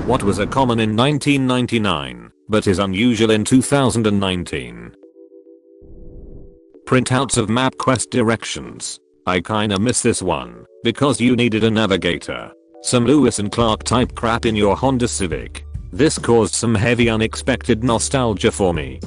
What was a common in 1999, but is unusual in 2019? Printouts of MapQuest directions. I kinda miss this one, because you needed a navigator. Some Lewis and Clark type crap in your Honda Civic. This caused some heavy unexpected nostalgia for me.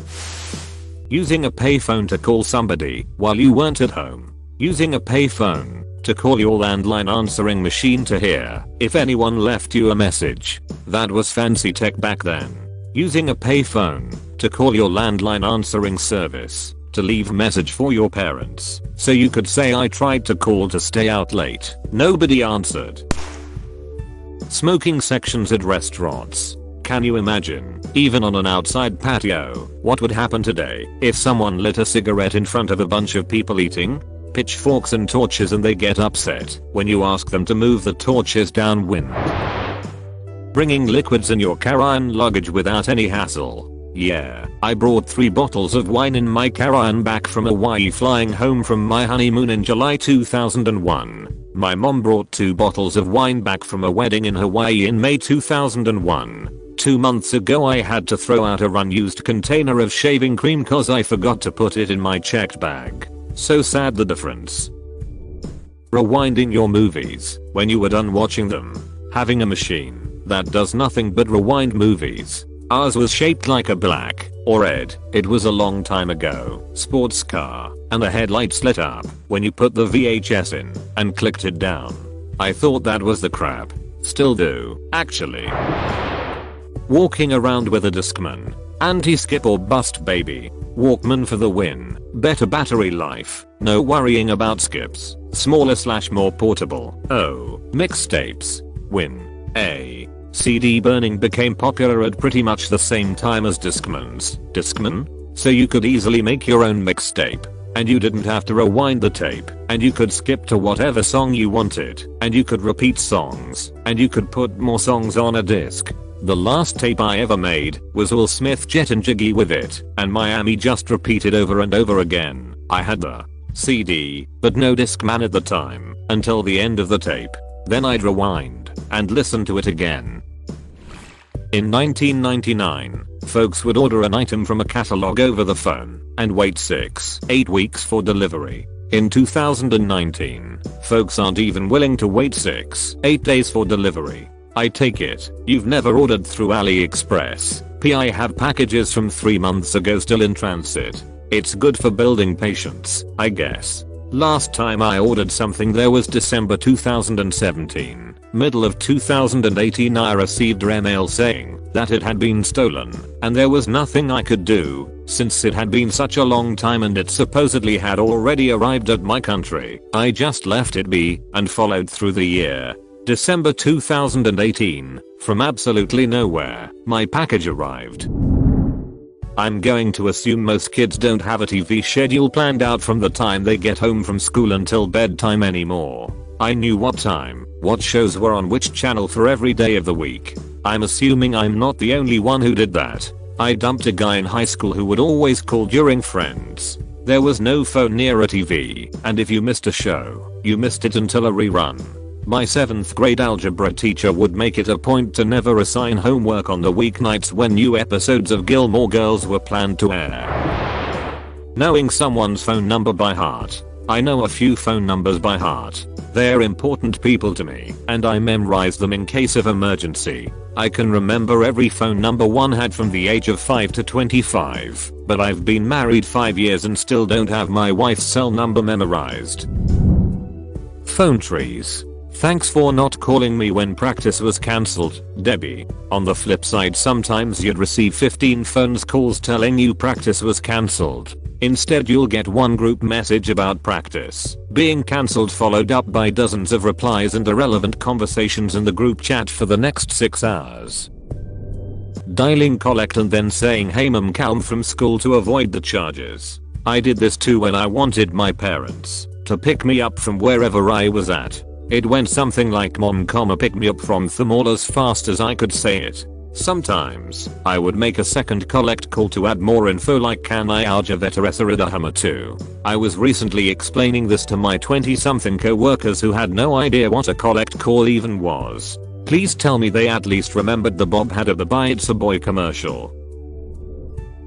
Using a payphone to call somebody while you weren't at home. Using a payphone to call your landline answering machine to hear if anyone left you a message. That was fancy tech back then. Using a payphone to call your landline answering service to leave a message for your parents so you could say I tried to call to stay out late. Nobody answered. Smoking sections at restaurants. Can you imagine, even on an outside patio, what would happen today if someone lit a cigarette in front of a bunch of people eating? Pitchforks and torches, and they get upset when you ask them to move the torches downwind. Bringing liquids in your carry-on luggage without any hassle. Yeah, I brought 3 bottles of wine in my carry-on back from Hawaii flying home from my honeymoon in July 2001. My mom brought 2 bottles of wine back from a wedding in Hawaii in May 2001. 2 months ago I had to throw out a unused container of shaving cream cause I forgot to put it in my checked bag. So sad the difference. Rewinding your movies when you were done watching them. Having a machine that does nothing but rewind movies. Ours was shaped like a black or red, it was a long time ago, sports car, and the headlights lit up when you put the VHS in and clicked it down. I thought that was the crap. Still do, actually. Walking around with a Discman. Anti-skip or bust baby. Walkman for the win. Better battery life. No worrying about skips. Smaller/more portable. Oh, mixtapes. Win. A. CD burning became popular at pretty much the same time as Discmans. Discman? So you could easily make your own mixtape. And you didn't have to rewind the tape. And you could skip to whatever song you wanted. And you could repeat songs. And you could put more songs on a disc. The last tape I ever made was Will Smith Jet and Jiggy with It, and Miami just repeated over and over again. I had the CD, but no Discman at the time, until the end of the tape. Then I'd rewind and listen to it again. In 1999, folks would order an item from a catalog over the phone and wait 6-8 weeks for delivery. In 2019, folks aren't even willing to wait 6-8 days for delivery. I take it, you've never ordered through AliExpress. I have packages from 3 months ago still in transit. It's good for building patience, I guess. Last time I ordered something there was December 2017. Middle of 2018 I received an email saying that it had been stolen, and there was nothing I could do, since it had been such a long time and it supposedly had already arrived at my country. I just left it be, and followed through the year. December 2018, from absolutely nowhere, my package arrived. I'm going to assume most kids don't have a TV schedule planned out from the time they get home from school until bedtime anymore. I knew what time, what shows were on which channel for every day of the week. I'm assuming I'm not the only one who did that. I dumped a guy in high school who would always call during Friends. There was no phone near a TV, and if you missed a show, you missed it until a rerun. My 7th grade algebra teacher would make it a point to never assign homework on the weeknights when new episodes of Gilmore Girls were planned to air. Knowing someone's phone number by heart. I know a few phone numbers by heart. They're important people to me, and I memorize them in case of emergency. I can remember every phone number one had from the age of 5 to 25, but I've been married 5 years and still don't have my wife's cell number memorized. Phone trees. Thanks for not calling me when practice was cancelled, Debbie. On the flip side, sometimes you'd receive 15 phone calls telling you practice was cancelled. Instead you'll get one group message about practice being cancelled followed up by dozens of replies and irrelevant conversations in the group chat for the next 6 hours. Dialing collect and then saying hey mum calm from school to avoid the charges. I did this too when I wanted my parents to pick me up from wherever I was at. It went something like mom pick me up from the mall as fast as I could say it. Sometimes, I would make a second collect call to add more info like can I Arjaveteresarida too. I was recently explaining this to my 20-something co-workers who had no idea what a collect call even was. Please tell me they at least remembered the Bob had of the Buy It's a Boy commercial.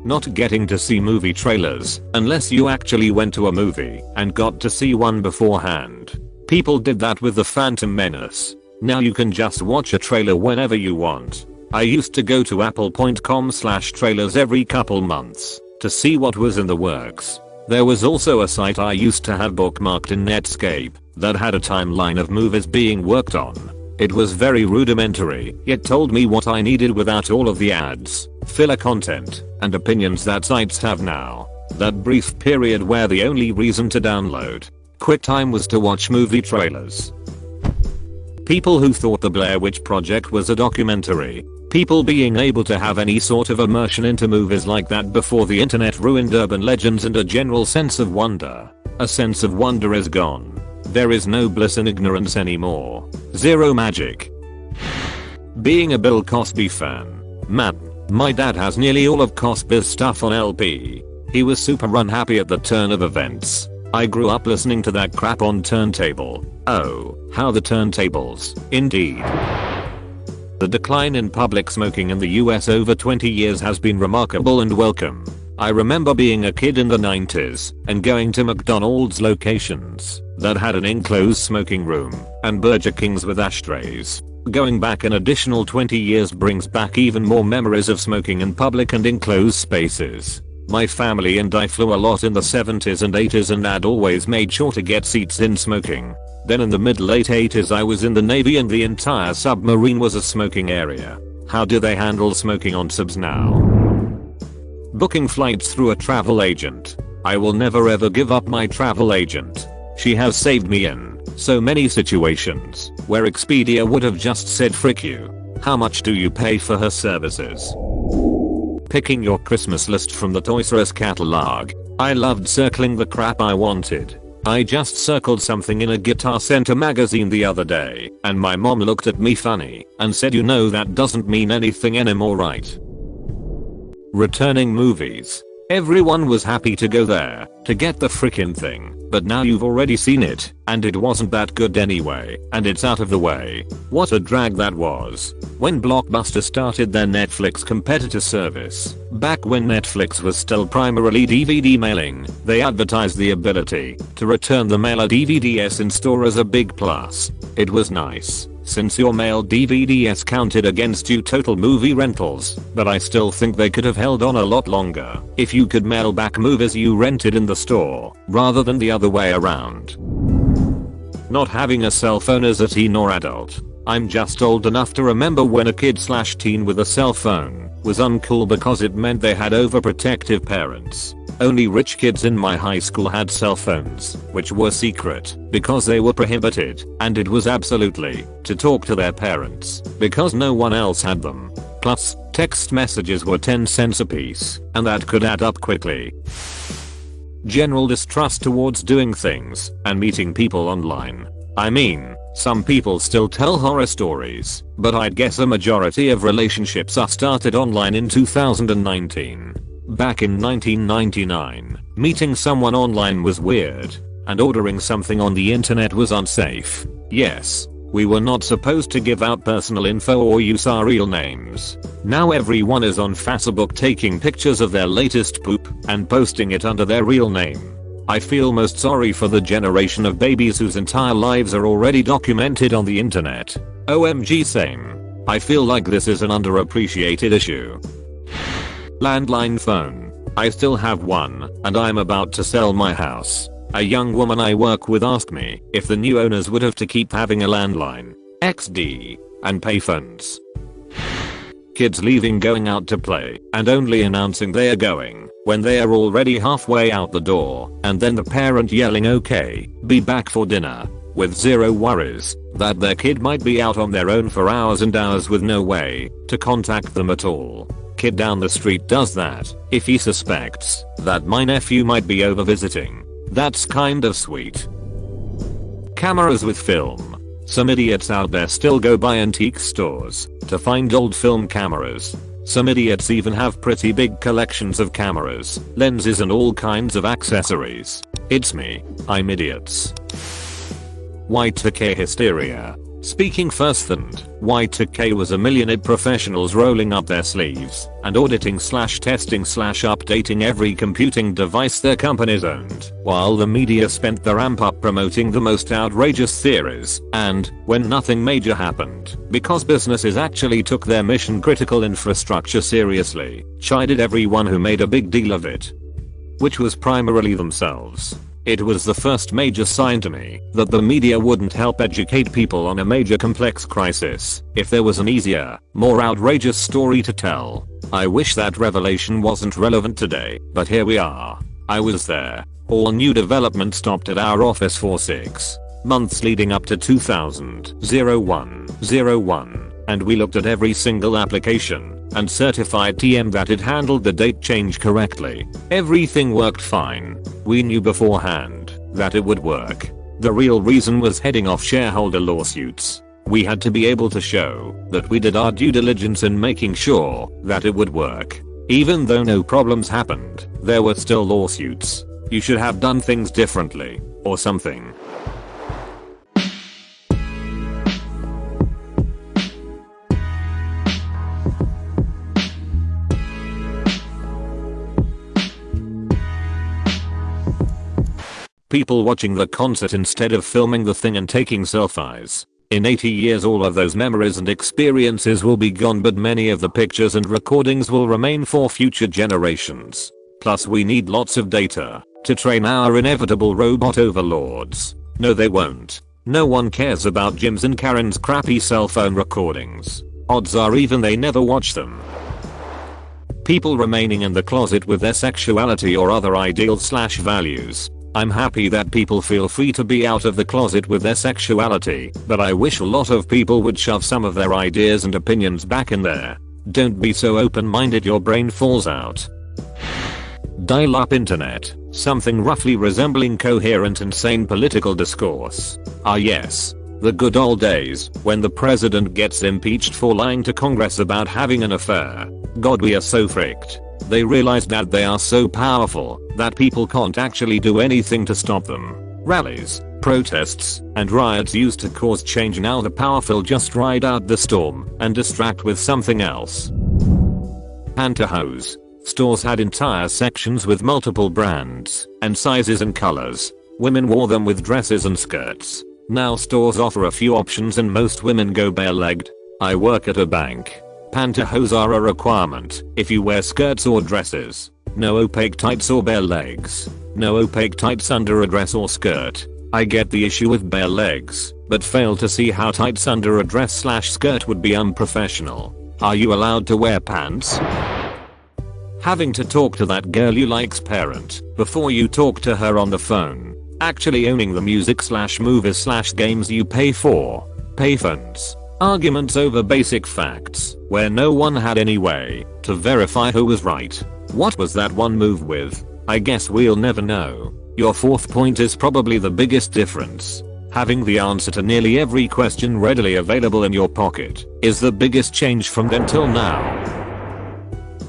Not getting to see movie trailers unless you actually went to a movie and got to see one beforehand. People did that with The Phantom Menace. Now you can just watch a trailer whenever you want. I used to go to apple.com/trailers every couple months to see what was in the works. There was also a site I used to have bookmarked in Netscape that had a timeline of movies being worked on. It was very rudimentary, yet told me what I needed without all of the ads, filler content, and opinions that sites have now. That brief period where the only reason to download QuickTime was to watch movie trailers. People who thought the Blair Witch Project was a documentary. People being able to have any sort of immersion into movies like that before the internet ruined urban legends and a general sense of wonder. A sense of wonder is gone. There is no bliss in ignorance anymore. Zero magic. Being a Bill Cosby fan. Man, my dad has nearly all of Cosby's stuff on LP. He was super unhappy at the turn of events. I grew up listening to that crap on turntable. Oh, how the turntables, indeed. The decline in public smoking in the US over 20 years has been remarkable and welcome. I remember being a kid in the 90s and going to McDonald's locations that had an enclosed smoking room and Burger Kings with ashtrays. Going back an additional 20 years brings back even more memories of smoking in public and enclosed spaces. My family and I flew a lot in the 70s and 80s and Dad always made sure to get seats in smoking. Then in the mid-late 80s I was in the Navy and the entire submarine was a smoking area. How do they handle smoking on subs now? Booking flights through a travel agent. I will never ever give up my travel agent. She has saved me in so many situations where Expedia would have just said frick you. How much do you pay for her services? Picking your Christmas list from the Toys R Us catalog. I loved circling the crap I wanted. I just circled something in a Guitar Center magazine the other day, and my mom looked at me funny and said, you know that doesn't mean anything anymore, right? Returning movies. Everyone was happy to go there to get the frickin' thing, but now you've already seen it, and it wasn't that good anyway, and it's out of the way. What a drag that was. When Blockbuster started their Netflix competitor service, back when Netflix was still primarily DVD mailing, they advertised the ability to return the mailer DVDs in store as a big plus. It was nice, since your mailed DVDs counted against you total movie rentals, but I still think they could have held on a lot longer if you could mail back movies you rented in the store, rather than the other way around. Not having a cell phone as a teen or adult. I'm just old enough to remember when a kid/teen with a cell phone was uncool because it meant they had overprotective parents. Only rich kids in my high school had cell phones, which were secret because they were prohibited, and it was absolutely to talk to their parents because no one else had them. Plus, text messages were 10 cents a piece, and that could add up quickly. General distrust towards doing things and meeting people online. I mean, some people still tell horror stories, but I'd guess a majority of relationships are started online in 2019. Back in 1999, meeting someone online was weird, and ordering something on the internet was unsafe. Yes, we were not supposed to give out personal info or use our real names. Now everyone is on Facebook taking pictures of their latest poop and posting it under their real name. I feel most sorry for the generation of babies whose entire lives are already documented on the internet. OMG same. I feel like this is an underappreciated issue. Landline phone. I still have one, and I'm about to sell my house. A young woman I work with asked me if the new owners would have to keep having a landline, XD, and payphones. Kids leaving going out to play and only announcing they are going when they are already halfway out the door, and then the parent yelling okay, be back for dinner, with zero worries that their kid might be out on their own for hours and hours with no way to contact them at all. Kid down the street does that if he suspects that my nephew might be over visiting. That's kind of sweet. Cameras with film. Some idiots out there still go by antique stores to find old film cameras. Some idiots even have pretty big collections of cameras, lenses and all kinds of accessories. It's me, I'm idiots. Y2K hysteria. Speaking first and Y2K was a millionaire professionals rolling up their sleeves and auditing / testing / updating every computing device their companies owned, while the media spent the ramp up promoting the most outrageous theories and, when nothing major happened, because businesses actually took their mission critical infrastructure seriously, chided everyone who made a big deal of it, which was primarily themselves. It was the first major sign to me that the media wouldn't help educate people on a major complex crisis if there was an easier, more outrageous story to tell. I wish that revelation wasn't relevant today, but here we are. I was there. All new development stopped at our office for 6 months leading up to 2001, and we looked at every single application and certified TM that it handled the date change correctly. Everything worked fine. We knew beforehand that it would work. The real reason was heading off shareholder lawsuits. We had to be able to show that we did our due diligence in making sure that it would work. Even though no problems happened, there were still lawsuits. You should have done things differently, or something. People watching the concert instead of filming the thing and taking selfies. In 80 years all of those memories and experiences will be gone, but many of the pictures and recordings will remain for future generations. Plus we need lots of data to train our inevitable robot overlords. No they won't. No one cares about Jim's and Karen's crappy cell phone recordings. Odds are even they never watch them. People remaining in the closet with their sexuality or other ideals / values. I'm happy that people feel free to be out of the closet with their sexuality, but I wish a lot of people would shove some of their ideas and opinions back in there. Don't be so open-minded your brain falls out. Dial-up internet, something roughly resembling coherent and sane political discourse. Ah yes, the good old days when the president gets impeached for lying to Congress about having an affair. God, we are so fricked. They realized that they are so powerful that people can't actually do anything to stop them. Rallies, protests, and riots used to cause change. Now the powerful just ride out the storm and distract with something else. Pantyhose. Stores had entire sections with multiple brands and sizes and colors. Women wore them with dresses and skirts. Now stores offer a few options and most women go bare-legged. I work at a bank. Pantyhose are a requirement if you wear skirts or dresses. No opaque tights or bare legs. No opaque tights under a dress or skirt. I get the issue with bare legs, but fail to see how tights under a dress / skirt would be unprofessional. Are you allowed to wear pants? Having to talk to that girl you like's parent before you talk to her on the phone. Actually owning the music / movies / games you pay for. Payphones. Arguments over basic facts, where no one had any way to verify who was right. What was that one move with? I guess we'll never know. Your fourth point is probably the biggest difference. Having the answer to nearly every question readily available in your pocket is the biggest change from then till now.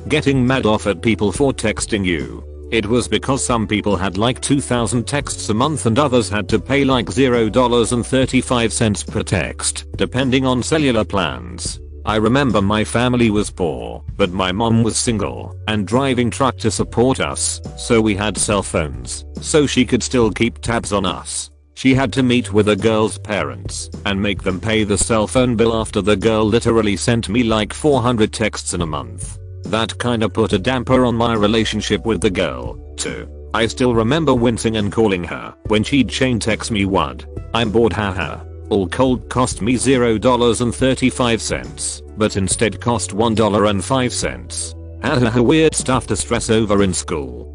Getting mad off at people for texting you. It was because some people had like 2,000 texts a month and others had to pay like $0.35 per text, depending on cellular plans. I remember my family was poor, but my mom was single and driving truck to support us, so we had cell phones, so she could still keep tabs on us. She had to meet with the girl's parents and make them pay the cell phone bill after the girl literally sent me like 400 texts in a month. That kinda put a damper on my relationship with the girl, too. I still remember wincing and calling her when she'd chain text me "Wad, I'm bored haha." All cold cost me $0.35, but instead cost $1.05. Haha, weird stuff to stress over in school.